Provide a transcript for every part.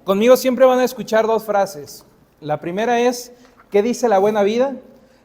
Conmigo siempre van a escuchar dos frases. La primera es, ¿qué dice la buena vida?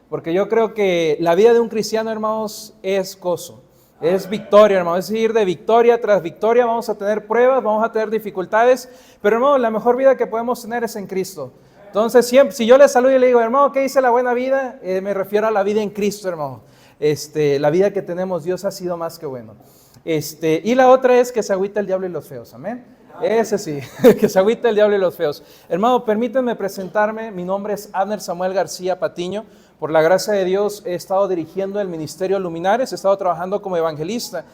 Porque yo creo que la vida de un cristiano, hermanos, es gozo, es victoria, hermanos. Es ir de victoria tras victoria. Vamos a tener pruebas, vamos a tener dificultades, pero hermanos, la mejor vida que podemos tener es en Cristo. Entonces, siempre, si yo le saludo y le digo, hermano, ¿qué dice la buena vida? Me refiero a la vida en Cristo, hermano. La vida que tenemos, Dios ha sido más que bueno. Y la otra es que se agüita el diablo y los feos, amén. Ese sí, que se agüita el diablo y los feos. Hermano, permítanme presentarme. Mi nombre es Abner Samuel García Patiño. Por la gracia de Dios he estado dirigiendo el Ministerio Luminares, he estado trabajando como evangelista.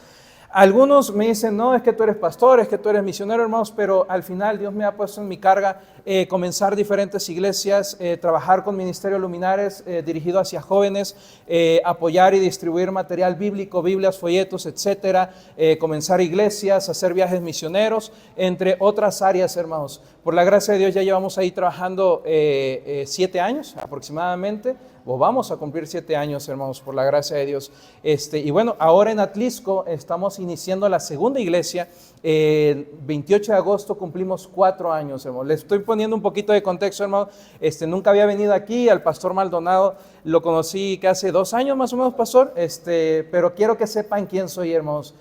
Algunos me dicen, no, es que tú eres pastor, es que tú eres misionero, hermanos, pero al final Dios me ha puesto en mi carga comenzar diferentes iglesias, trabajar con Ministerio Luminares dirigido hacia jóvenes, apoyar y distribuir material bíblico, Biblias, folletos, etcétera, comenzar iglesias, hacer viajes misioneros, entre otras áreas, hermanos. Por la gracia de Dios ya llevamos ahí trabajando 7 años aproximadamente, o vamos a cumplir 7 años, hermanos, por la gracia de Dios. Y bueno, ahora en Atlisco estamos iniciando la segunda iglesia. El 28 de agosto cumplimos 4 años, hermanos. Les estoy poniendo un poquito de contexto, hermano. Nunca había venido aquí. Al pastor Maldonado lo conocí que hace 2 años más o menos, pastor. Pero quiero que sepan quién soy, hermanos.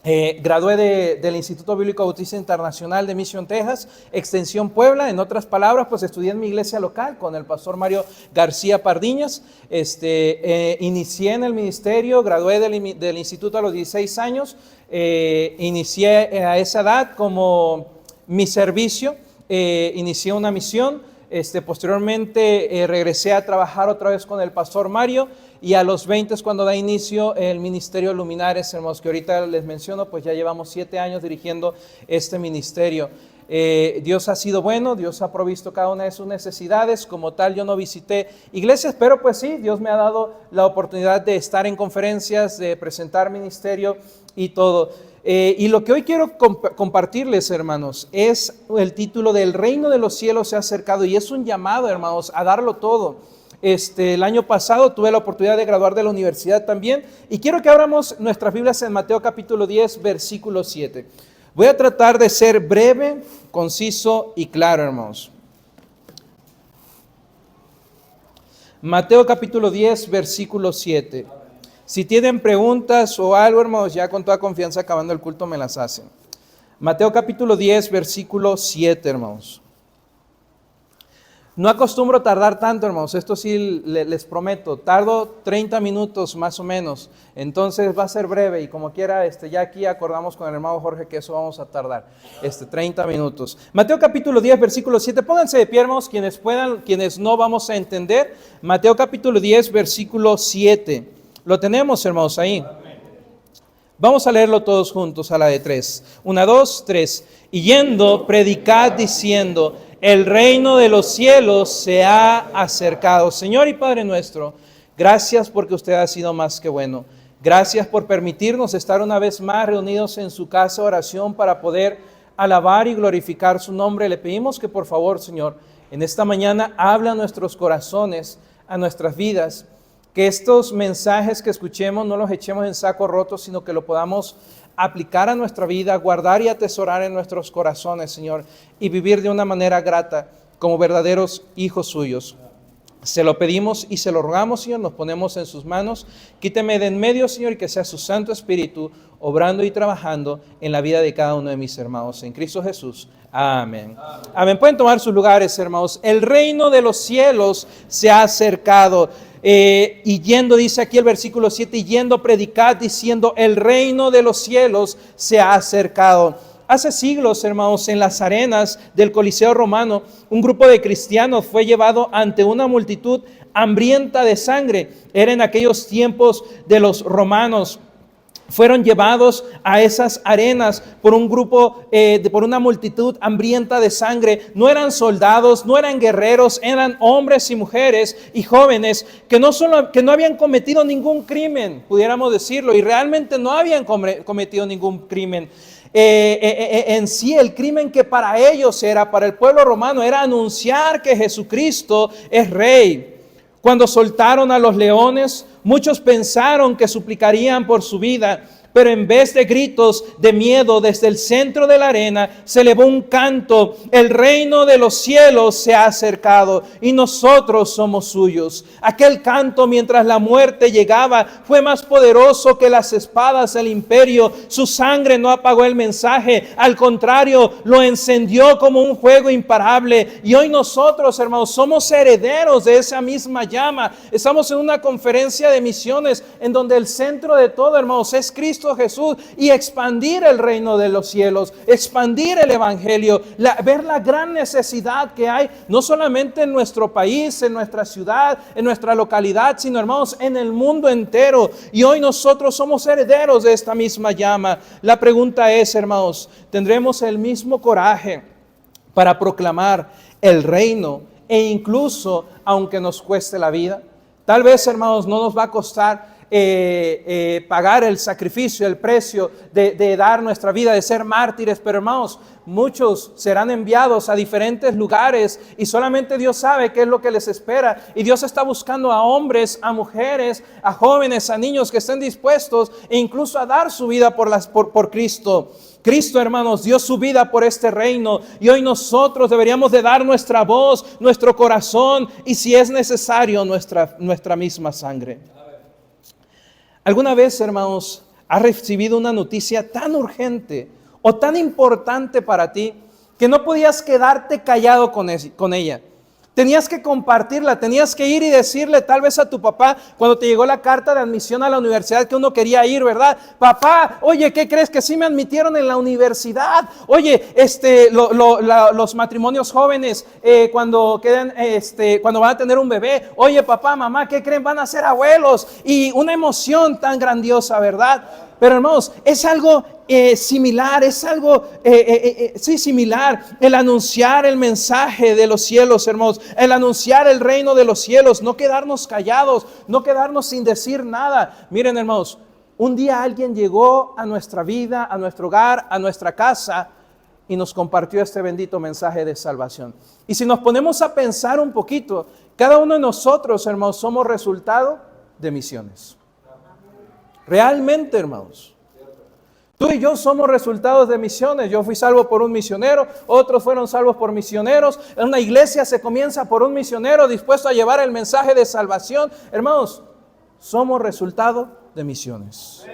Gradué del Instituto Bíblico Bautista Internacional de Mission, Texas, Extensión Puebla. En otras palabras, pues estudié en mi iglesia local con el pastor Mario García Pardiñas. Inicié en el ministerio, gradué del instituto a los 16 años. Inicié a esa edad como mi servicio, inicié una misión. Posteriormente regresé a trabajar otra vez con el pastor Mario, y a los 20 es cuando da inicio el Ministerio Luminares, hermanos, que ahorita les menciono. Pues ya llevamos 7 años dirigiendo este ministerio. Dios ha sido bueno, Dios ha provisto cada una de sus necesidades. Como tal, yo no visité iglesias, pero pues sí, Dios me ha dado la oportunidad de estar en conferencias, de presentar ministerio y todo. Y lo que hoy quiero compartirles, hermanos, es el título del Reino de los Cielos se ha acercado, y es un llamado, hermanos, a darlo todo. El año pasado tuve la oportunidad de graduar de la universidad también, y quiero que abramos nuestras Biblias en Mateo capítulo 10, versículo 7. Voy a tratar de ser breve, conciso y claro, hermanos. Mateo capítulo 10, versículo 7. Si tienen preguntas o algo, hermanos, ya con toda confianza acabando el culto me las hacen. Mateo capítulo 10, versículo 7, hermanos. No acostumbro tardar tanto, hermanos, esto sí les prometo, tardo 30 minutos más o menos, entonces va a ser breve, y como quiera, ya aquí acordamos con el hermano Jorge que eso vamos a tardar, 30 minutos. Mateo capítulo 10, versículo 7, pónganse de pie, hermanos, quienes puedan, quienes no vamos a entender. Mateo capítulo 10, versículo 7, lo tenemos, hermanos, ahí. Vamos a leerlo todos juntos a la de 3, 1, 2, 3. Y yendo, predicad diciendo: el reino de los cielos se ha acercado. Señor y Padre nuestro, gracias porque usted ha sido más que bueno. Gracias por permitirnos estar una vez más reunidos en su casa de oración para poder alabar y glorificar su nombre. Le pedimos que por favor, Señor, en esta mañana habla a nuestros corazones, a nuestras vidas. Que estos mensajes que escuchemos no los echemos en saco roto, sino que lo podamos aplicar a nuestra vida, guardar y atesorar en nuestros corazones, Señor, y vivir de una manera grata como verdaderos hijos suyos. Se lo pedimos y se lo rogamos, Señor, nos ponemos en sus manos. Quíteme de en medio, Señor, y que sea su Santo Espíritu obrando y trabajando en la vida de cada uno de mis hermanos. En Cristo Jesús. Amén. Amén. Pueden tomar sus lugares, hermanos. El reino de los cielos se ha acercado. Y yendo, dice aquí el versículo 7, y yendo predicad diciendo: el reino de los cielos se ha acercado. Hace siglos, hermanos, en las arenas del Coliseo Romano, un grupo de cristianos fue llevado ante una multitud hambrienta de sangre. Era en aquellos tiempos de los romanos. Fueron llevados a esas arenas por un grupo, por una multitud hambrienta de sangre. No eran soldados, no eran guerreros, eran hombres y mujeres y jóvenes que no habían cometido ningún crimen, pudiéramos decirlo, y realmente no habían cometido ningún crimen. En sí, el crimen que para ellos para el pueblo romano, era anunciar que Jesucristo es Rey. Cuando soltaron a los leones, muchos pensaron que suplicarían por su vida, Pero en vez de gritos de miedo desde el centro de la arena, se elevó un canto: el reino de los cielos se ha acercado y nosotros somos suyos. Aquel canto, mientras la muerte llegaba, fue más poderoso que las espadas del imperio. Su sangre no apagó el mensaje, al contrario, lo encendió como un fuego imparable. Y hoy nosotros, hermanos, somos herederos de esa misma llama. Estamos en una conferencia de misiones en donde el centro de todo, hermanos, es Cristo Jesús, y expandir el reino de los cielos, expandir el evangelio, ver la gran necesidad que hay, no solamente en nuestro país, en nuestra ciudad, en nuestra localidad, sino, hermanos, en el mundo entero. Y hoy nosotros somos herederos de esta misma llama. La pregunta es, hermanos, ¿tendremos el mismo coraje para proclamar el reino, e incluso aunque nos cueste la vida? Tal vez, hermanos, no nos va a costar pagar el sacrificio, el precio de dar nuestra vida, de ser mártires, pero, hermanos, muchos serán enviados a diferentes lugares y solamente Dios sabe qué es lo que les espera. Y Dios está buscando a hombres, a mujeres, a jóvenes, a niños que estén dispuestos e incluso a dar su vida por Cristo. Cristo, hermanos, dio su vida por este reino, y hoy nosotros deberíamos de dar nuestra voz, nuestro corazón y, si es necesario, nuestra misma sangre. ¿Alguna vez, hermanos, has recibido una noticia tan urgente o tan importante para ti que no podías quedarte callado con ella? Tenías que compartirla, tenías que ir y decirle tal vez a tu papá cuando te llegó la carta de admisión a la universidad que uno quería ir, ¿verdad? Papá, oye, ¿qué crees? Que sí me admitieron en la universidad. Oye, los matrimonios jóvenes cuando van a tener un bebé, oye, papá, mamá, ¿qué creen? Van a ser abuelos. Y una emoción tan grandiosa, ¿verdad? Pero, hermanos, es algo similar, es algo similar el anunciar el mensaje de los cielos, hermanos, el anunciar el reino de los cielos, no quedarnos callados, no quedarnos sin decir nada. Miren, hermanos, un día alguien llegó a nuestra vida, a nuestro hogar, a nuestra casa, y nos compartió este bendito mensaje de salvación. Y si nos ponemos a pensar un poquito, cada uno de nosotros, hermanos, somos resultado de misiones. Realmente, hermanos, tú y yo somos resultados de misiones. Yo fui salvo por un misionero, otros fueron salvos por misioneros. En una iglesia se comienza por un misionero dispuesto a llevar el mensaje de salvación. Hermanos, somos resultado de misiones.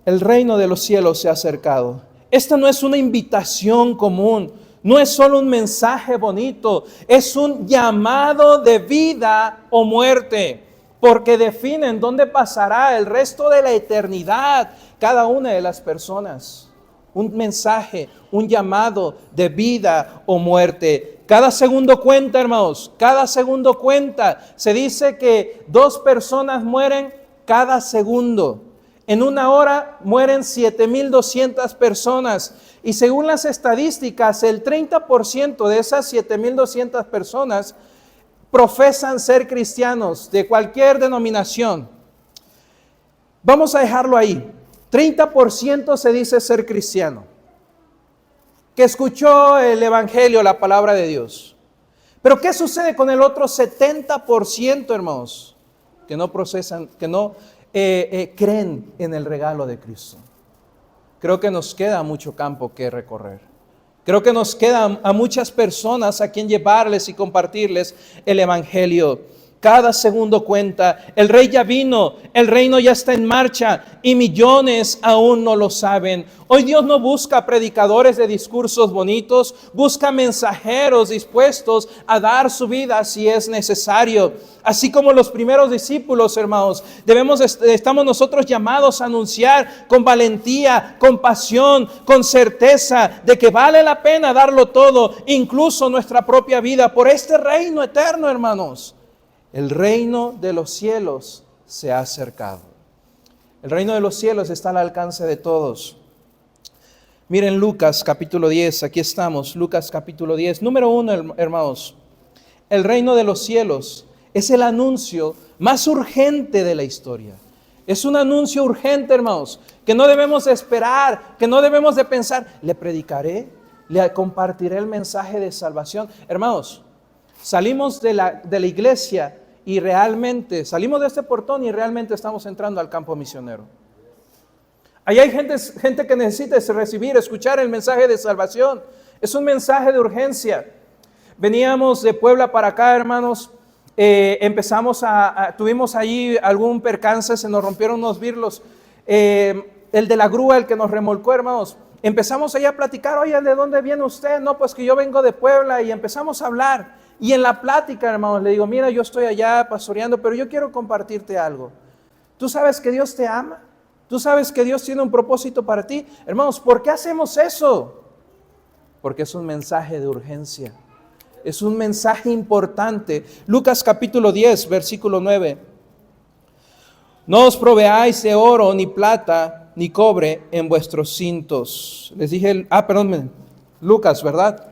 El reino de los cielos se ha acercado. Esta no es una invitación común, no es solo un mensaje bonito, es un llamado de vida o muerte, porque definen dónde pasará el resto de la eternidad cada una de las personas. Un mensaje, un llamado de vida o muerte. Cada segundo cuenta, hermanos, cada segundo cuenta. Se dice que 2 personas mueren cada segundo. En una hora mueren 7,200 personas. Y según las estadísticas, el 30% de esas 7,200 personas profesan ser cristianos de cualquier denominación. Vamos a dejarlo ahí. 30% se dice ser cristiano, que escuchó el evangelio, la palabra de Dios. Pero ¿qué sucede con el otro 70%, hermanos? Que no procesan, que no creen en el regalo de Cristo. Creo que nos queda mucho campo que recorrer. Creo que nos quedan a muchas personas a quien llevarles y compartirles el evangelio. Cada segundo cuenta. El rey ya vino, el reino ya está en marcha y millones aún no lo saben. Hoy Dios no busca predicadores de discursos bonitos, busca mensajeros dispuestos a dar su vida si es necesario. Así como los primeros discípulos, hermanos, estamos nosotros llamados a anunciar con valentía, con pasión, con certeza de que vale la pena darlo todo, incluso nuestra propia vida, por este reino eterno, hermanos. El reino de los cielos se ha acercado. El reino de los cielos está al alcance de todos. Miren Lucas capítulo 10, aquí estamos, Lucas capítulo 10. Número 1, hermanos, el reino de los cielos es el anuncio más urgente de la historia. Es un anuncio urgente, hermanos, que no debemos de esperar, que no debemos de pensar, le predicaré, le compartiré el mensaje de salvación. Hermanos, salimos de la iglesia y realmente salimos de este portón y realmente estamos entrando al campo misionero. Ahí hay gente que necesita recibir, escuchar el mensaje de salvación. Es un mensaje de urgencia. Veníamos de Puebla para acá, hermanos. Tuvimos allí algún percance, se nos rompieron unos birlos. El de la grúa, el que nos remolcó, hermanos. Empezamos allá a platicar, oye, ¿de dónde viene usted? No, pues que yo vengo de Puebla, y empezamos a hablar. Y en la plática, hermanos, le digo, mira, yo estoy allá pastoreando, pero yo quiero compartirte algo. ¿Tú sabes que Dios te ama? ¿Tú sabes que Dios tiene un propósito para ti? Hermanos, ¿por qué hacemos eso? Porque es un mensaje de urgencia. Es un mensaje importante. Lucas capítulo 10, versículo 9. No os proveáis de oro, ni plata, ni cobre en vuestros cintos. Les dije, Lucas, ¿verdad?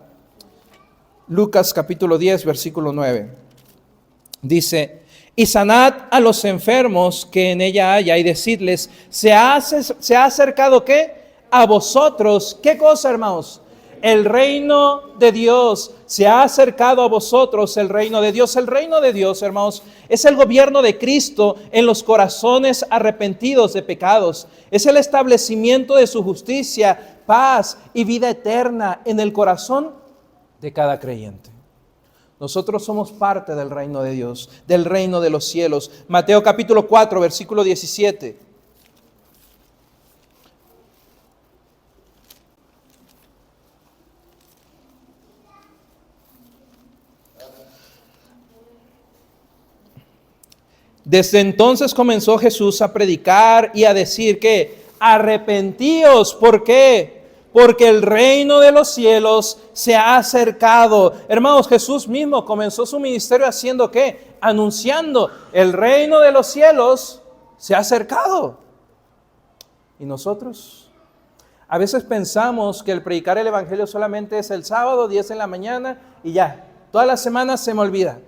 Lucas capítulo 10, versículo 9. Dice, y sanad a los enfermos que en ella haya, y decidles, ¿se ha acercado qué? A vosotros. ¿Qué cosa, hermanos? El reino de Dios. Se ha acercado a vosotros el reino de Dios. El reino de Dios, hermanos, es el gobierno de Cristo en los corazones arrepentidos de pecados. Es el establecimiento de su justicia, paz y vida eterna en el corazón de cada creyente. Nosotros somos parte del reino de Dios, del reino de los cielos. Mateo capítulo 4, versículo 17. Desde entonces comenzó Jesús a predicar y a decir que arrepentíos. ¿Por qué? Porque el reino de los cielos se ha acercado. Hermanos, Jesús mismo comenzó su ministerio haciendo ¿qué? Anunciando, el reino de los cielos se ha acercado. ¿Y nosotros? A veces pensamos que el predicar el evangelio solamente es el sábado, 10 en la mañana y ya. Toda la semana se me olvida.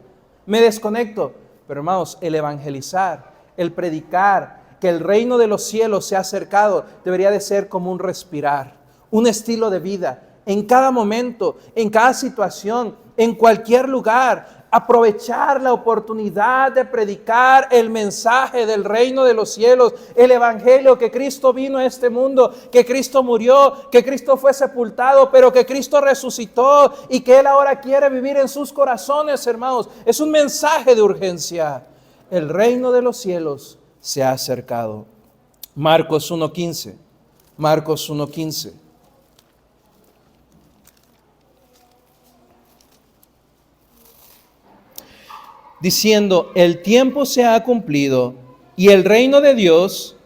Me desconecto. Pero hermanos, el evangelizar, el predicar, que el reino de los cielos se ha acercado, debería de ser como un respirar, un estilo de vida, en cada momento, en cada situación, en cualquier lugar. Aprovechar la oportunidad de predicar el mensaje del reino de los cielos, el evangelio, que Cristo vino a este mundo, que Cristo murió, que Cristo fue sepultado, pero que Cristo resucitó y que Él ahora quiere vivir en sus corazones, hermanos. Es un mensaje de urgencia. El reino de los cielos se ha acercado. Marcos 1:15. Marcos 1:15. Diciendo, el tiempo se ha cumplido y el reino de Dios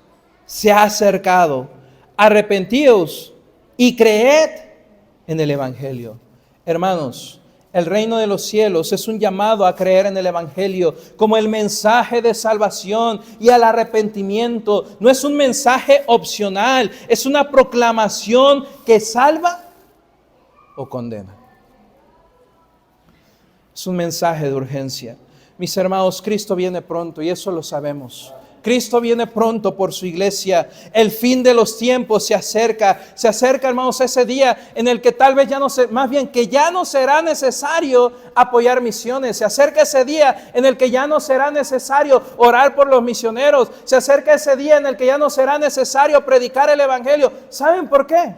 se ha acercado. Arrepentíos y creed en el evangelio. Hermanos, el reino de los cielos es un llamado a creer en el evangelio como el mensaje de salvación y al arrepentimiento. No es un mensaje opcional, es una proclamación que salva o condena. Es un mensaje de urgencia. Mis hermanos, Cristo viene pronto y eso lo sabemos. Cristo viene pronto por su iglesia. El fin de los tiempos se acerca. Se acerca, hermanos, ese día en el que tal vez ya no será necesario apoyar misiones. Se acerca ese día en el que ya no será necesario orar por los misioneros. Se acerca ese día en el que ya no será necesario predicar el evangelio. ¿Saben por qué?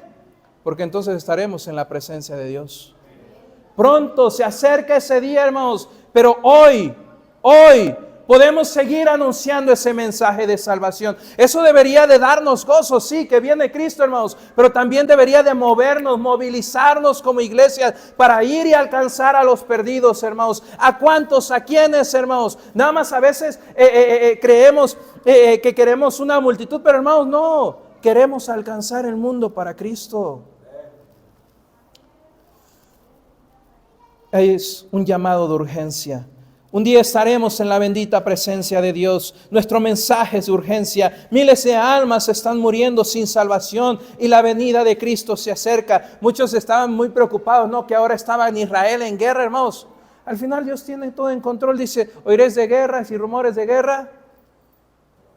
Porque entonces estaremos en la presencia de Dios. Pronto se acerca ese día, hermanos, pero hoy podemos seguir anunciando ese mensaje de salvación. Eso debería de darnos gozo, sí, que viene Cristo, hermanos, pero también debería de movernos, movilizarnos como iglesia para ir y alcanzar a los perdidos, hermanos. ¿A cuántos? ¿A quiénes, hermanos? Nada más a veces creemos que queremos una multitud, pero hermanos, no, queremos alcanzar el mundo para Cristo. Es un llamado de urgencia. Un día estaremos en la bendita presencia de Dios. Nuestro mensaje es de urgencia. Miles de almas están muriendo sin salvación y la venida de Cristo se acerca. Muchos estaban muy preocupados, ¿no? Que ahora estaba en Israel en guerra, hermanos. Al final Dios tiene todo en control. Dice, oiréis de guerras y rumores de guerra,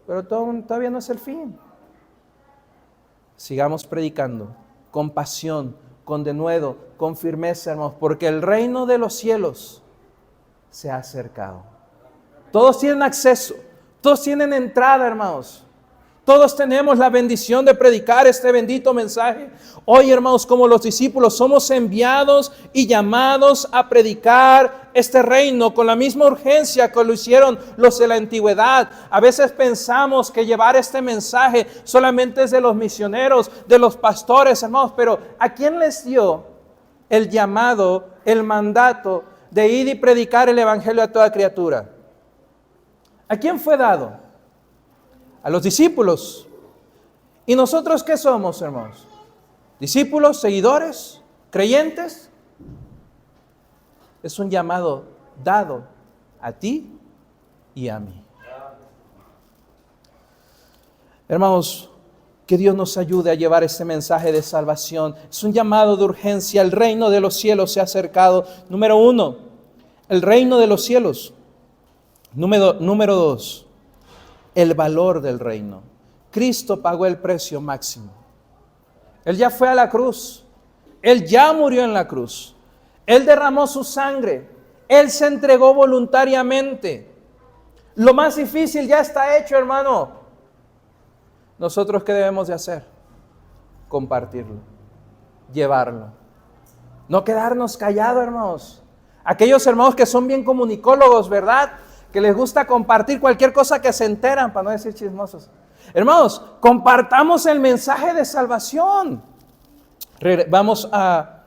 pero todavía no es el fin. Sigamos predicando con pasión, con denuedo, con firmeza, hermanos, porque el reino de los cielos se ha acercado. Todos tienen acceso, todos tienen entrada, hermanos. Todos tenemos la bendición de predicar este bendito mensaje. Hoy, hermanos, como los discípulos, somos enviados y llamados a predicar este reino con la misma urgencia que lo hicieron los de la antigüedad. A veces pensamos que llevar este mensaje solamente es de los misioneros, de los pastores, hermanos, pero ¿a quién les dio el llamado, el mandato de ir y predicar el evangelio a toda criatura? ¿A quién fue dado? A los discípulos. ¿Y nosotros qué somos, hermanos? ¿Discípulos, seguidores, creyentes? Es un llamado dado a ti y a mí. Hermanos, que Dios nos ayude a llevar este mensaje de salvación. Es un llamado de urgencia. El reino de los cielos se ha acercado. Número 1, el reino de los cielos. Número 2, el valor del reino. Cristo pagó el precio máximo. Él ya fue a la cruz. Él ya murió en la cruz. Él derramó su sangre. Él se entregó voluntariamente. Lo más difícil ya está hecho, hermano. ¿Nosotros qué debemos de hacer? Compartirlo. Llevarlo. No quedarnos callados, hermanos. Aquellos hermanos que son bien comunicólogos, ¿verdad? Que les gusta compartir cualquier cosa que se enteran, para no decir chismosos. Hermanos, compartamos el mensaje de salvación. Vamos a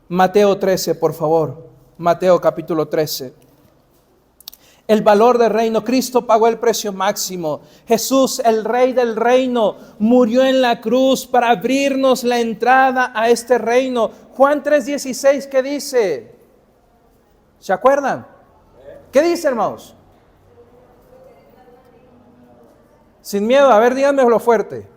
Mateo 13, por favor. Mateo capítulo 13. El valor del reino. Cristo pagó el precio máximo. Jesús, el Rey del reino, murió en la cruz para abrirnos la entrada a este reino. Juan 3:16, ¿qué dice? ¿Se acuerdan? ¿Qué dice, hermanos? Sin miedo, a ver, díganmelo fuerte.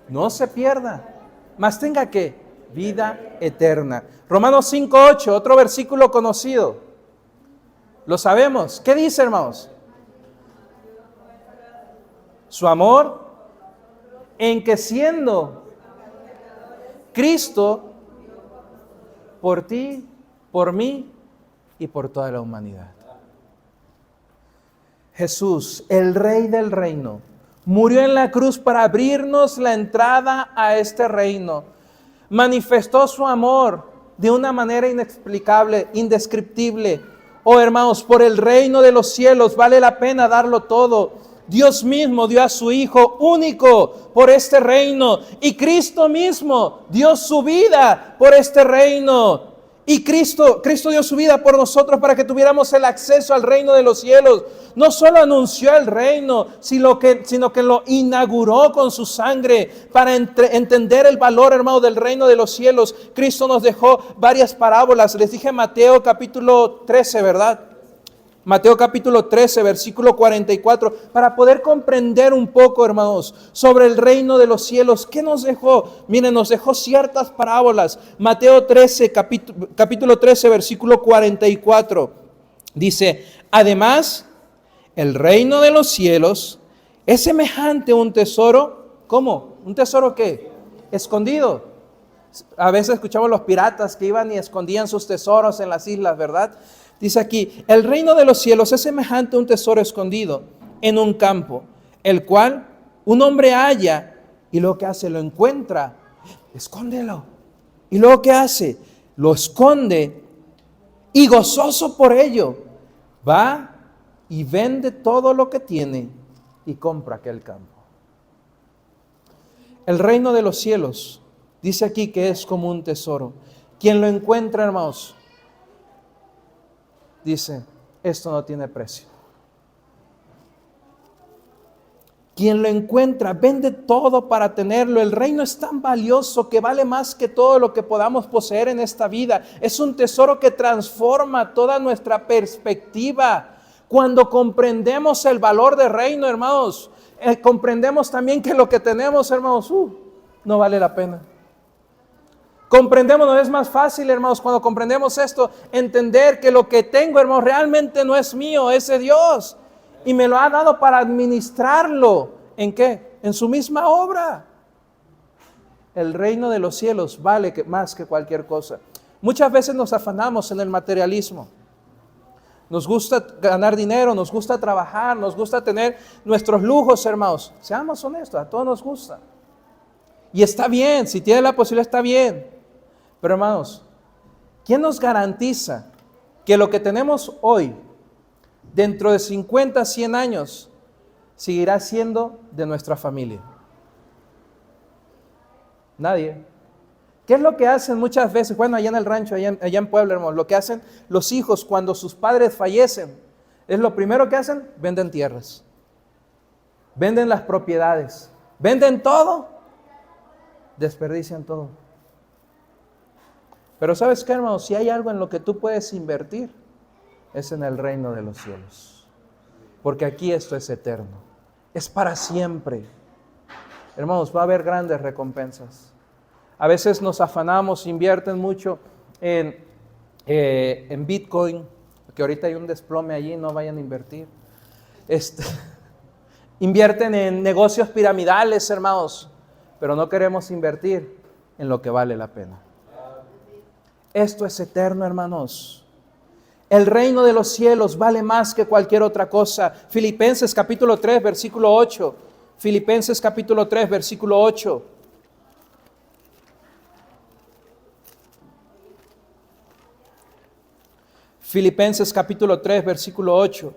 No se pierda, mas tenga ¿qué? Vida eterna. Romanos 5:8, otro versículo conocido. Lo sabemos. ¿Qué dice, hermanos? Su amor, en que siendo Cristo por ti, por mí y por toda la humanidad. Jesús, el Rey del reino, murió en la cruz para abrirnos la entrada a este reino. Manifestó su amor de una manera inexplicable, indescriptible. Oh, hermanos, por el reino de los cielos vale la pena darlo todo. Dios mismo dio a su Hijo único por este reino. Y Cristo mismo dio su vida por este reino. Y Cristo dio su vida por nosotros para que tuviéramos el acceso al reino de los cielos. No solo anunció el reino, sino que lo inauguró con su sangre. Para entender el valor, hermano, del reino de los cielos, Cristo nos dejó varias parábolas. Les dije Mateo capítulo 13, ¿verdad? Mateo capítulo 13, versículo 44, para poder comprender un poco, hermanos, sobre el reino de los cielos. ¿Qué nos dejó? Miren, nos dejó ciertas parábolas. Mateo 13, capítulo 13, versículo 44, dice, además, el reino de los cielos es semejante a un tesoro. ¿Cómo? ¿Un tesoro qué? Escondido. A veces escuchamos los piratas que iban y escondían sus tesoros en las islas, ¿verdad? Dice aquí, el reino de los cielos es semejante a un tesoro escondido en un campo, el cual un hombre halla y lo que hace, lo encuentra, escóndelo. Y luego ¿qué hace? Lo esconde y gozoso por ello, va y vende todo lo que tiene y compra aquel campo. El reino de los cielos, dice aquí que es como un tesoro. Quien lo encuentra, hermanos, dice, esto no tiene precio. Quien lo encuentra, vende todo para tenerlo. El reino es tan valioso que vale más que todo lo que podamos poseer en esta vida. Es un tesoro que transforma toda nuestra perspectiva. Cuando comprendemos el valor del reino, hermanos, comprendemos también que lo que tenemos, hermanos, no vale la pena. Comprendemos, no es más fácil, hermanos, cuando comprendemos esto, entender que lo que tengo, hermanos, realmente no es mío, es de Dios. Y me lo ha dado para administrarlo. ¿En qué? En su misma obra. el reino de los cielos vale más que cualquier cosa. Muchas veces nos afanamos en el materialismo. Nos gusta ganar dinero, nos gusta trabajar, nos gusta tener nuestros lujos, hermanos. Seamos honestos, a todos nos gusta. Y está bien, si tiene la posibilidad está bien. Pero hermanos, ¿quién nos garantiza que lo que tenemos hoy, dentro de 50, 100 años, seguirá siendo de nuestra familia? Nadie. ¿Qué es lo que hacen muchas veces? Bueno, allá en el rancho, allá en Puebla, hermanos, lo que hacen los hijos cuando sus padres fallecen, es lo primero que hacen, venden tierras, venden las propiedades, venden todo, desperdician todo. Pero ¿sabes qué, hermanos? Si hay algo en lo que tú puedes invertir, es en el reino de los cielos. Porque aquí esto es eterno, es para siempre. Hermanos, va a haber grandes recompensas. A veces nos afanamos, invierten mucho en Bitcoin, que ahorita hay un desplome allí, no vayan a invertir. Invierten en negocios piramidales, hermanos, pero no queremos invertir en lo que vale la pena. Esto es eterno, hermanos. El reino de los cielos vale más que cualquier otra cosa. Filipenses capítulo 3, versículo 8. Filipenses capítulo 3, versículo 8. Filipenses capítulo 3, versículo 8.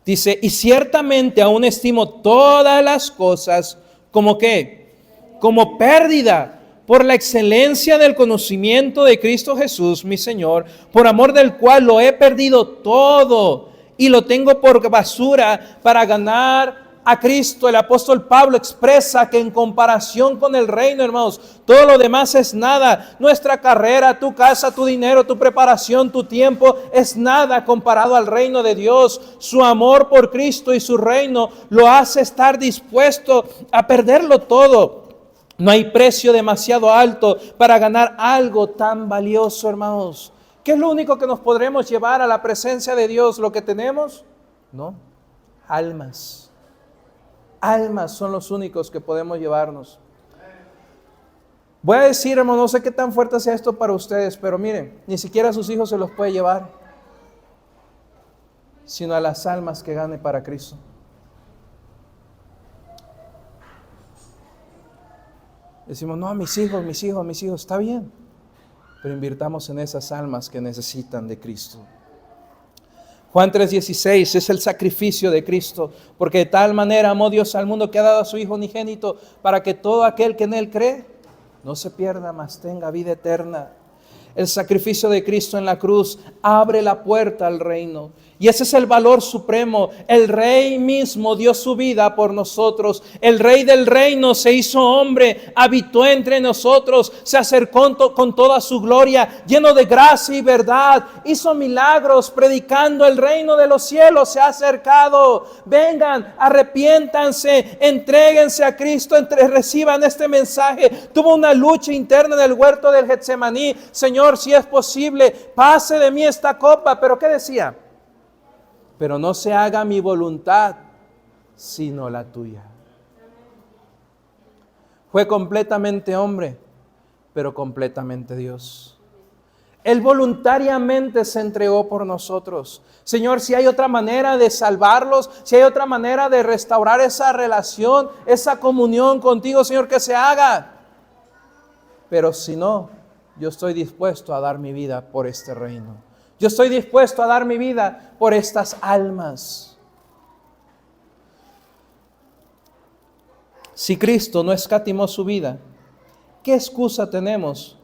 Dice, y ciertamente aún estimo todas las cosas como ¿qué? Como pérdida por la excelencia del conocimiento de Cristo Jesús, mi Señor, por amor del cual lo he perdido todo y lo tengo por basura para ganar a Cristo. El apóstol Pablo expresa que en comparación con el reino, hermanos, todo lo demás es nada. Nuestra carrera, tu casa, tu dinero, tu preparación, tu tiempo es nada comparado al reino de Dios. Su amor por Cristo y su reino lo hace estar dispuesto a perderlo todo. No hay precio demasiado alto para ganar algo tan valioso, hermanos. ¿Qué es lo único que nos podremos llevar a la presencia de Dios? ¿Lo que tenemos? No, almas. Almas son los únicos que podemos llevarnos. Voy a decir, hermano, no sé qué tan fuerte sea esto para ustedes, pero miren, ni siquiera a sus hijos se los puede llevar, sino a las almas que gane para Cristo. Decimos, no, mis hijos, está bien, pero invirtamos en esas almas que necesitan de Cristo. Juan 3:16 es el sacrificio de Cristo, porque de tal manera amó Dios al mundo que ha dado a su Hijo unigénito, para que todo aquel que en Él cree no se pierda, mas tenga vida eterna. El sacrificio de Cristo en la cruz abre la puerta al reino. Y ese es el valor supremo. El Rey mismo dio su vida por nosotros. El Rey del reino se hizo hombre, habitó entre nosotros, se acercó con toda su gloria, lleno de gracia y verdad. Hizo milagros predicando el reino de los cielos. Se ha acercado. Vengan, arrepiéntanse, entréguense a Cristo, reciban este mensaje. Tuvo una lucha interna en el huerto del Getsemaní. Señor, si es posible, pase de mí esta copa. ¿Pero qué decía? Pero no se haga mi voluntad, sino la tuya. Fue completamente hombre, pero completamente Dios. Él voluntariamente se entregó por nosotros. Señor, si hay otra manera de salvarlos, si hay otra manera de restaurar esa relación, esa comunión contigo, Señor, que se haga. Pero si no, yo estoy dispuesto a dar mi vida por este reino. Yo estoy dispuesto a dar mi vida por estas almas. Si Cristo no escatimó su vida, ¿qué excusa tenemos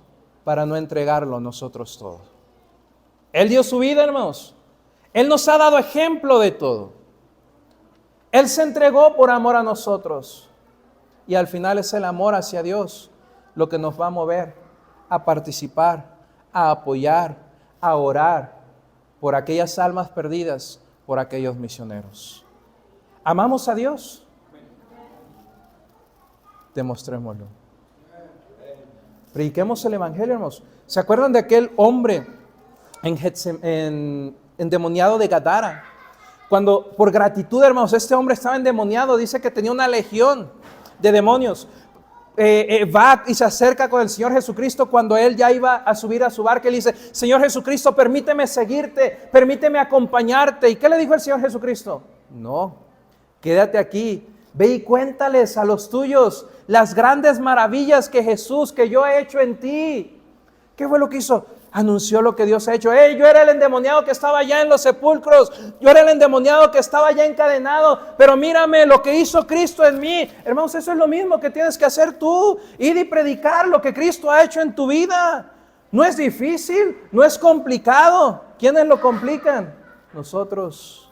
para no entregarlo nosotros todo? Él dio su vida, hermanos. Él nos ha dado ejemplo de todo. Él se entregó por amor a nosotros. Y al final es el amor hacia Dios lo que nos va a mover a participar, a apoyar, a orar por aquellas almas perdidas, por aquellos misioneros. ¿Amamos a Dios? Demostrémoslo. Prediquemos el evangelio, hermanos. ¿Se acuerdan de aquel hombre endemoniado de Gadara? Cuando por gratitud, hermanos, este hombre estaba endemoniado, dice que tenía una legión de demonios. Va y se acerca con el Señor Jesucristo cuando él ya iba a subir a su barca y le dice: Señor Jesucristo, permíteme seguirte, permíteme acompañarte. ¿Y qué le dijo el Señor Jesucristo? No, quédate aquí, ve y cuéntales a los tuyos las grandes maravillas que yo he hecho en ti. ¿Qué fue lo que hizo? Anunció lo que Dios ha hecho. Yo era el endemoniado que estaba allá en los sepulcros. Yo era el endemoniado que estaba allá encadenado. Pero mírame lo que hizo Cristo en mí. Hermanos, eso es lo mismo que tienes que hacer tú. Ir y predicar lo que Cristo ha hecho en tu vida. No es difícil, no es complicado. ¿Quiénes lo complican? Nosotros.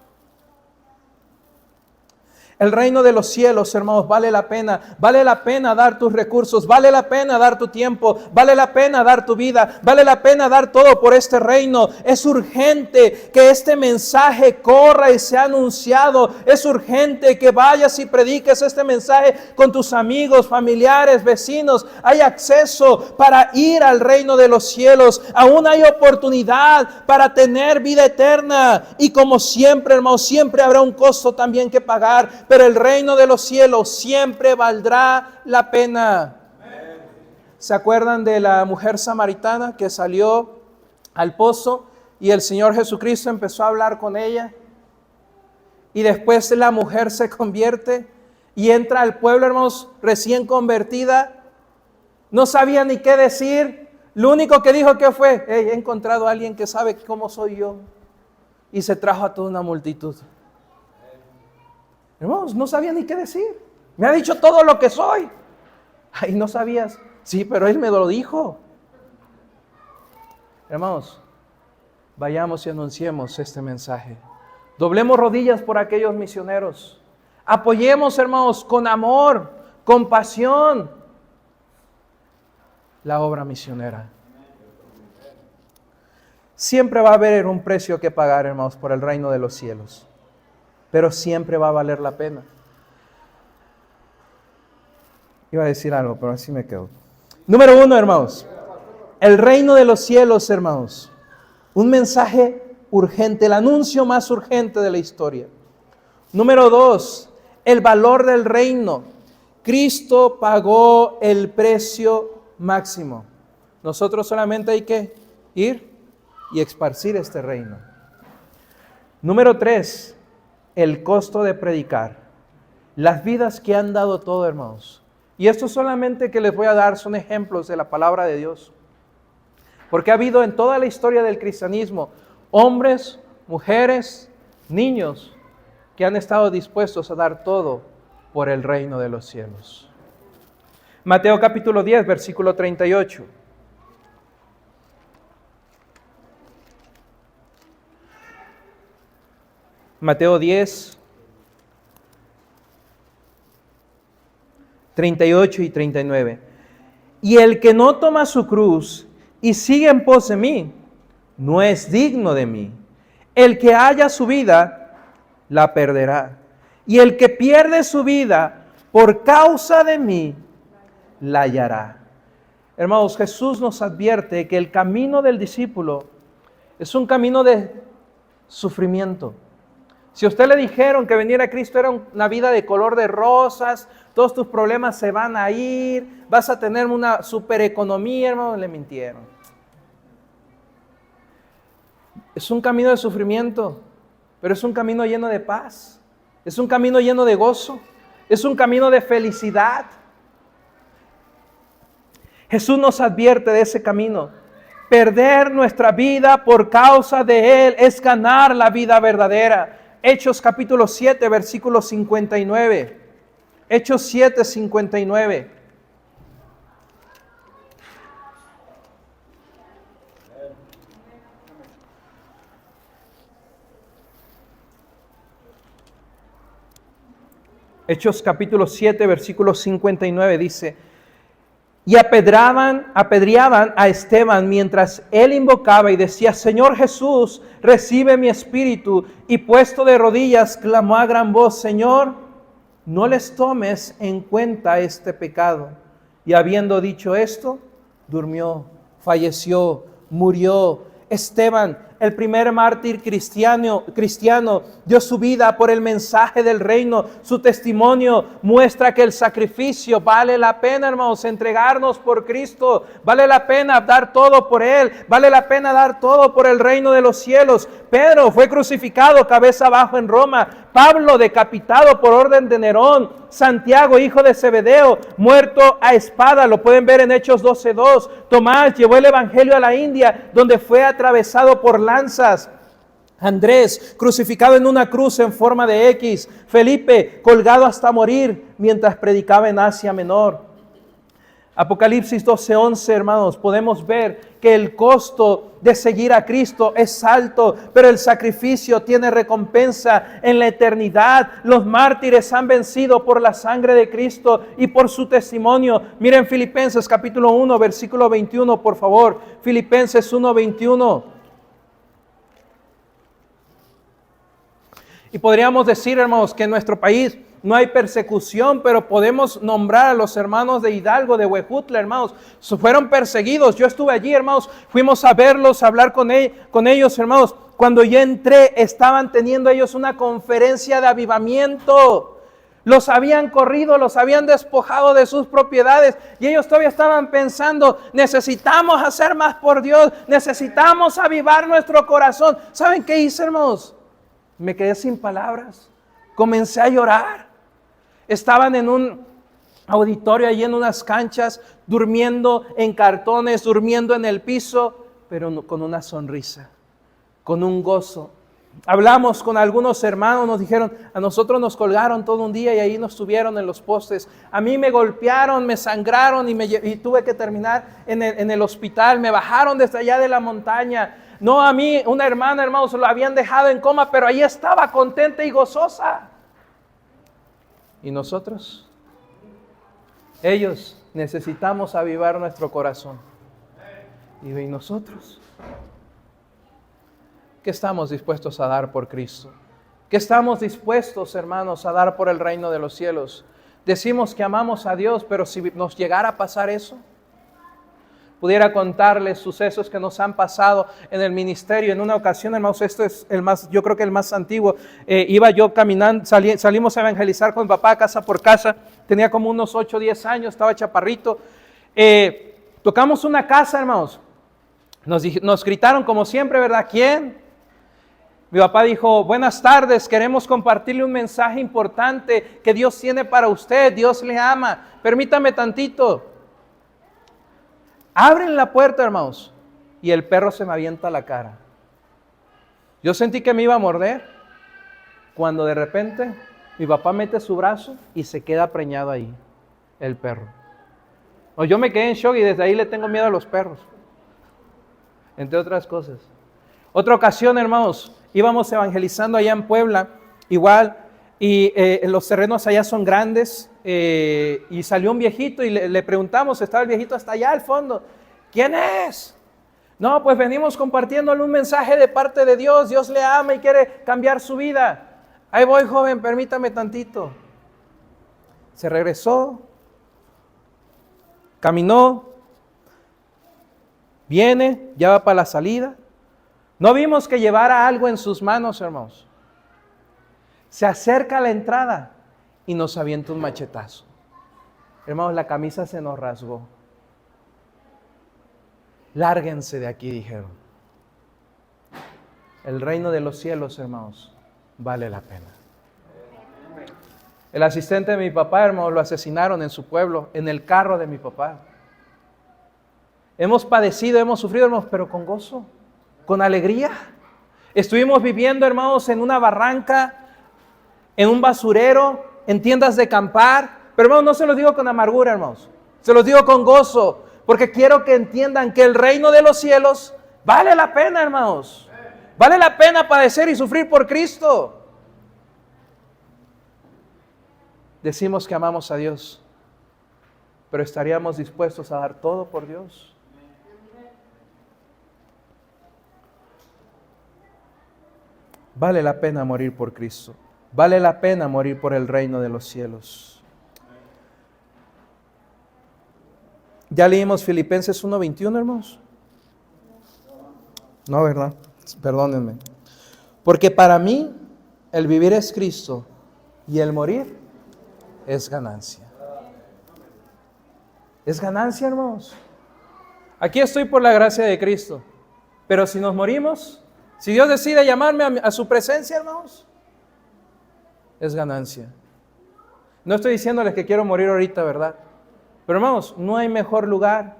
El reino de los cielos, hermanos, vale la pena dar tus recursos, vale la pena dar tu tiempo, vale la pena dar tu vida, vale la pena dar todo por este reino. Es urgente que este mensaje corra y sea anunciado, es urgente que vayas y prediques este mensaje con tus amigos, familiares, vecinos. Hay acceso para ir al reino de los cielos, aún hay oportunidad para tener vida eterna. Y como siempre, hermanos, siempre habrá un costo también que pagar. Pero el reino de los cielos siempre valdrá la pena. ¿Se acuerdan de la mujer samaritana que salió al pozo y el Señor Jesucristo empezó a hablar con ella? Y después la mujer se convierte y entra al pueblo, hermanos, recién convertida. No sabía ni qué decir. Lo único que dijo que fue: he encontrado a alguien que sabe cómo soy yo. Y se trajo a toda una multitud. Hermanos, no sabía ni qué decir. Me ha dicho todo lo que soy. Ay, ¿no sabías? Sí, pero Él me lo dijo. Hermanos, vayamos y anunciemos este mensaje. Doblemos rodillas por aquellos misioneros. Apoyemos, hermanos, con amor, con pasión, la obra misionera. Siempre va a haber un precio que pagar, hermanos, por el reino de los cielos. Pero siempre va a valer la pena. Iba a decir algo, pero así me quedo. Número 1, hermanos. El reino de los cielos, hermanos. Un mensaje urgente, el anuncio más urgente de la historia. Número 2, el valor del reino. Cristo pagó el precio máximo. Nosotros solamente hay que ir y esparcir este reino. Número 3, el costo de predicar. Las vidas que han dado todo, hermanos. Y esto solamente que les voy a dar son ejemplos de la palabra de Dios. Porque ha habido en toda la historia del cristianismo hombres, mujeres, niños que han estado dispuestos a dar todo por el reino de los cielos. Mateo capítulo 10, versículo 38. Mateo 10, 38 y 39. Y el que no toma su cruz y sigue en pos de mí, no es digno de mí. El que haya su vida, la perderá. Y el que pierde su vida por causa de mí, la hallará. Hermanos, Jesús nos advierte que el camino del discípulo es un camino de sufrimiento. Si a usted le dijeron que venir a Cristo era una vida de color de rosas, todos tus problemas se van a ir, vas a tener una super economía, hermano, le mintieron. Es un camino de sufrimiento, pero es un camino lleno de paz, es un camino lleno de gozo, es un camino de felicidad. Jesús nos advierte de ese camino. Perder nuestra vida por causa de Él es ganar la vida verdadera. Hechos capítulo 7, versículo 59. Hechos 7, 59. Hechos capítulo 7, versículo 59 dice: y apedreaban a Esteban mientras él invocaba y decía: Señor Jesús, recibe mi espíritu. Y puesto de rodillas, clamó a gran voz: Señor, no les tomes en cuenta este pecado. Y habiendo dicho esto, durmió, falleció, murió. Esteban, el primer mártir cristiano dio su vida por el mensaje del reino. Su testimonio muestra que el sacrificio vale la pena, hermanos, entregarnos por Cristo. Vale la pena dar todo por Él. Vale la pena dar todo por el reino de los cielos. Pedro fue crucificado cabeza abajo en Roma. Pablo decapitado por orden de Nerón. Santiago, hijo de Zebedeo, muerto a espada. Lo pueden ver en Hechos 12:2. Tomás llevó el evangelio a la India, donde fue atravesado por lanzas. Andrés, crucificado en una cruz en forma de X. Felipe, colgado hasta morir mientras predicaba en Asia Menor. Apocalipsis 12:11, hermanos, podemos ver que el costo de seguir a Cristo es alto, pero el sacrificio tiene recompensa en la eternidad. Los mártires han vencido por la sangre de Cristo y por su testimonio. Miren Filipenses capítulo 1, versículo 21, por favor. Filipenses 1:21. Y podríamos decir, hermanos, que en nuestro país no hay persecución, pero podemos nombrar a los hermanos de Hidalgo, de Huejutla, hermanos. Fueron perseguidos. Yo estuve allí, hermanos. Fuimos a verlos, a hablar con ellos, hermanos. Cuando yo entré, estaban teniendo ellos una conferencia de avivamiento. Los habían corrido, los habían despojado de sus propiedades. Y ellos todavía estaban pensando, necesitamos hacer más por Dios. Necesitamos avivar nuestro corazón. ¿Saben qué hice, hermanos? Me quedé sin palabras. Comencé a llorar. Estaban en un auditorio allí en unas canchas, durmiendo en cartones, durmiendo en el piso, pero con una sonrisa, con un gozo. Hablamos con algunos hermanos, nos dijeron, a nosotros nos colgaron todo un día y ahí nos tuvieron en los postes. A mí me golpearon, me sangraron y tuve que terminar en el hospital. Me bajaron desde allá de la montaña. No, a mí, una hermana, hermanos, lo habían dejado en coma, pero ahí estaba contenta y gozosa. ¿Y nosotros? Ellos necesitamos avivar nuestro corazón. ¿Y nosotros? ¿Qué estamos dispuestos a dar por Cristo? ¿Qué estamos dispuestos, hermanos, a dar por el reino de los cielos? Decimos que amamos a Dios, pero si nos llegara a pasar eso, pudiera contarles sucesos que nos han pasado en el ministerio. En una ocasión, hermanos, esto es yo creo que el más antiguo. Iba yo caminando, salimos a evangelizar con mi papá casa por casa. Tenía como unos 8 o 10 años, estaba chaparrito. Tocamos una casa, hermanos. Nos gritaron como siempre, ¿verdad? ¿Quién? Mi papá dijo, buenas tardes, queremos compartirle un mensaje importante que Dios tiene para usted. Dios le ama. Permítame tantito. Abren la puerta, hermanos, y el perro se me avienta a la cara. Yo sentí que me iba a morder, cuando de repente mi papá mete su brazo y se queda preñado ahí, el perro. Yo me quedé en shock y desde ahí le tengo miedo a los perros, entre otras cosas. Otra ocasión, hermanos, íbamos evangelizando allá en Puebla, igual, y los terrenos allá son grandes, y salió un viejito y le preguntamos, estaba el viejito hasta allá al fondo, ¿quién es? No, pues venimos compartiéndole un mensaje de parte de Dios, Dios le ama y quiere cambiar su vida. Ahí voy, joven, permítame tantito. Se regresó, caminó, viene, ya va para la salida. No vimos que llevara algo en sus manos, hermanos. Se acerca a la entrada y nos avienta un machetazo. Hermanos, la camisa se nos rasgó. Lárguense de aquí, dijeron. El reino de los cielos, hermanos, vale la pena. El asistente de mi papá, hermanos, lo asesinaron en su pueblo, en el carro de mi papá. Hemos padecido, hemos sufrido, hermanos, pero con gozo, con alegría. Estuvimos viviendo, hermanos, en una barranca, en un basurero, en tiendas de acampar. Pero, hermanos, no se los digo con amargura, hermanos. Se los digo con gozo, porque quiero que entiendan que el reino de los cielos vale la pena, hermanos. Vale la pena padecer y sufrir por Cristo. Decimos que amamos a Dios, pero ¿estaríamos dispuestos a dar todo por Dios? Vale la pena morir por Cristo. Vale la pena morir por el reino de los cielos. ¿Ya leímos Filipenses 1:21, hermanos? No, ¿verdad? perdónenme. Porque para mí el vivir es Cristo y el morir es ganancia. Es ganancia, hermanos. Aquí estoy por la gracia de Cristo. Pero si nos morimos, si Dios decide llamarme a su presencia, hermanos, es ganancia. No estoy diciéndoles que quiero morir ahorita, ¿verdad? Pero hermanos, no hay mejor lugar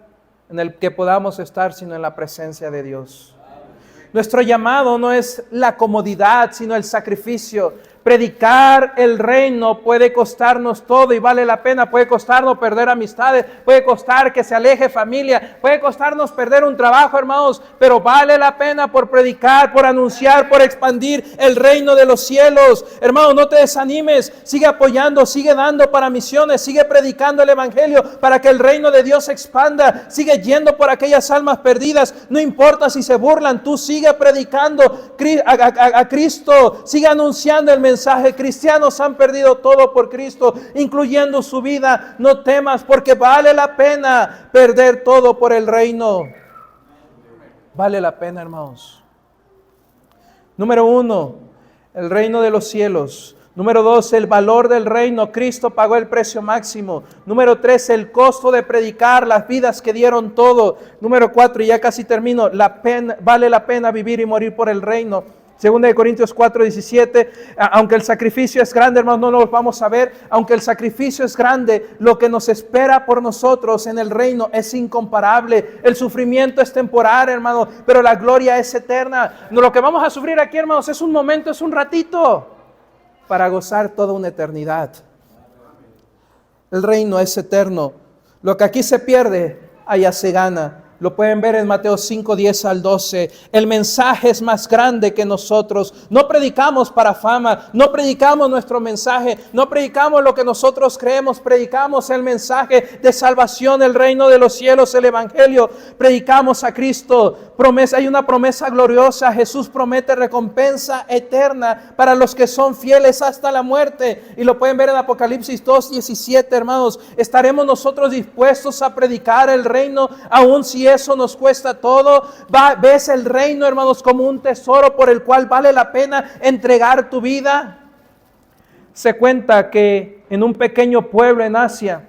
en el que podamos estar sino en la presencia de Dios. Nuestro llamado no es la comodidad, sino el sacrificio. Predicar el reino puede costarnos todo y vale la pena. Puede costarnos perder amistades, puede costar que se aleje familia, puede costarnos perder un trabajo, hermanos, pero vale la pena por predicar, por anunciar, por expandir el reino de los cielos. Hermanos, no te desanimes, sigue apoyando, sigue dando para misiones, sigue predicando el evangelio para que el reino de Dios se expanda, sigue yendo por aquellas almas perdidas. No importa si se burlan, tú sigue predicando a Cristo, sigue anunciando el mensaje. Cristianos han perdido todo por Cristo, incluyendo su vida. No temas, porque vale la pena perder todo por el reino. Vale la pena, hermanos. Número 1, el reino de los cielos. Número 2, el valor del reino. Cristo pagó el precio máximo. Número 3, el costo de predicar, las vidas que dieron todo. Número 4, y ya casi termino, vale la pena vivir y morir por el reino. 2 Corintios 4:17, aunque el sacrificio es grande, hermanos, no lo vamos a ver, aunque el sacrificio es grande, lo que nos espera por nosotros en el reino es incomparable. El sufrimiento es temporal, hermanos, pero la gloria es eterna. Lo que vamos a sufrir aquí, hermanos, es un momento, es un ratito, para gozar toda una eternidad. El reino es eterno. Lo que aquí se pierde, allá se gana. Lo pueden ver en Mateo 5:10 al 12. El mensaje es más grande que nosotros. No predicamos para fama, no predicamos nuestro mensaje, no predicamos lo que nosotros creemos, predicamos el mensaje de salvación, el reino de los cielos, el evangelio. Predicamos a Cristo. Hay una promesa gloriosa. Jesús promete recompensa eterna para los que son fieles hasta la muerte. Y lo pueden ver en Apocalipsis 2:17, hermanos. ¿Estaremos nosotros dispuestos a predicar el reino aun si eso nos cuesta todo? ¿Ves el reino, hermanos, como un tesoro por el cual vale la pena entregar tu vida? Se cuenta que en un pequeño pueblo en Asia,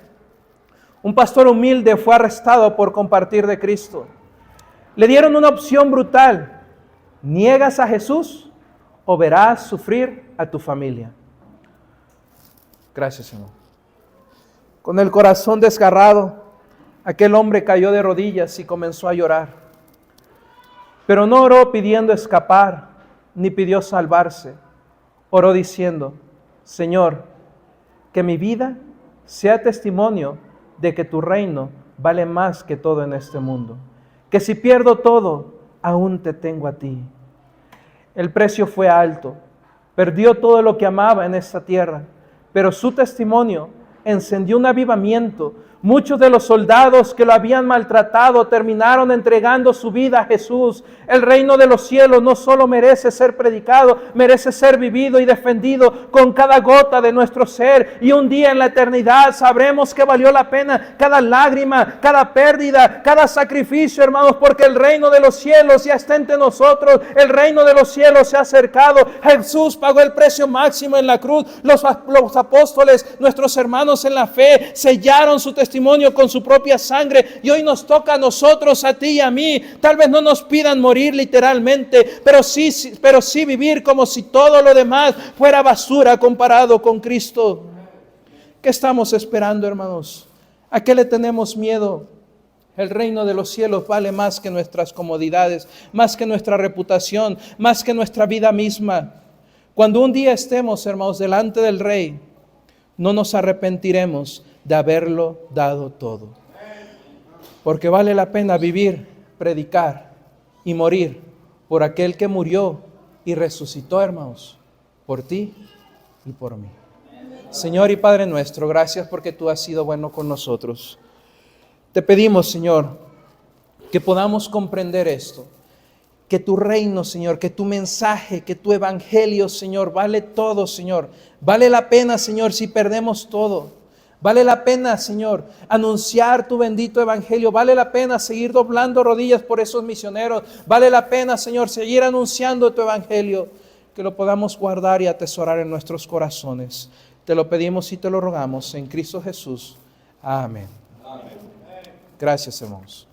un pastor humilde fue arrestado por compartir de Cristo. Le dieron una opción brutal: ¿niegas a Jesús o verás sufrir a tu familia? Gracias, Señor. Con el corazón desgarrado, aquel hombre cayó de rodillas y comenzó a llorar. Pero no oró pidiendo escapar, ni pidió salvarse. Oró diciendo: Señor, que mi vida sea testimonio de que tu reino vale más que todo en este mundo. Que si pierdo todo, aún te tengo a ti. El precio fue alto. Perdió todo lo que amaba en esta tierra, pero su testimonio encendió un avivamiento. Muchos de los soldados que lo habían maltratado terminaron entregando su vida a Jesús. El reino de los cielos no solo merece ser predicado, merece ser vivido y defendido con cada gota de nuestro ser. Y un día en la eternidad sabremos que valió la pena cada lágrima, cada pérdida, cada sacrificio, hermanos, porque el reino de los cielos ya está entre nosotros. El reino de los cielos se ha acercado. Jesús pagó el precio máximo en la cruz. Los apóstoles, nuestros hermanos en la fe, sellaron su testimonio con su propia sangre, y hoy nos toca a nosotros, a ti y a mí. Tal vez no nos pidan morir literalmente, pero sí vivir como si todo lo demás fuera basura comparado con Cristo. ¿Qué estamos esperando, hermanos? ¿A qué le tenemos miedo? El reino de los cielos vale más que nuestras comodidades, más que nuestra reputación, más que nuestra vida misma. Cuando un día estemos, hermanos, delante del Rey, no nos arrepentiremos de haberlo dado todo. Porque vale la pena vivir, predicar y morir por aquel que murió y resucitó, hermanos, por ti y por mí. Señor y Padre nuestro, gracias porque tú has sido bueno con nosotros. Te pedimos, Señor, que podamos comprender esto. Que tu reino, Señor, que tu mensaje, que tu evangelio, Señor, vale todo, Señor. Vale la pena, Señor, si perdemos todo. Vale la pena, Señor, anunciar tu bendito evangelio. Vale la pena seguir doblando rodillas por esos misioneros. Vale la pena, Señor, seguir anunciando tu evangelio. Que lo podamos guardar y atesorar en nuestros corazones. Te lo pedimos y te lo rogamos en Cristo Jesús. Amén. Gracias, hermanos.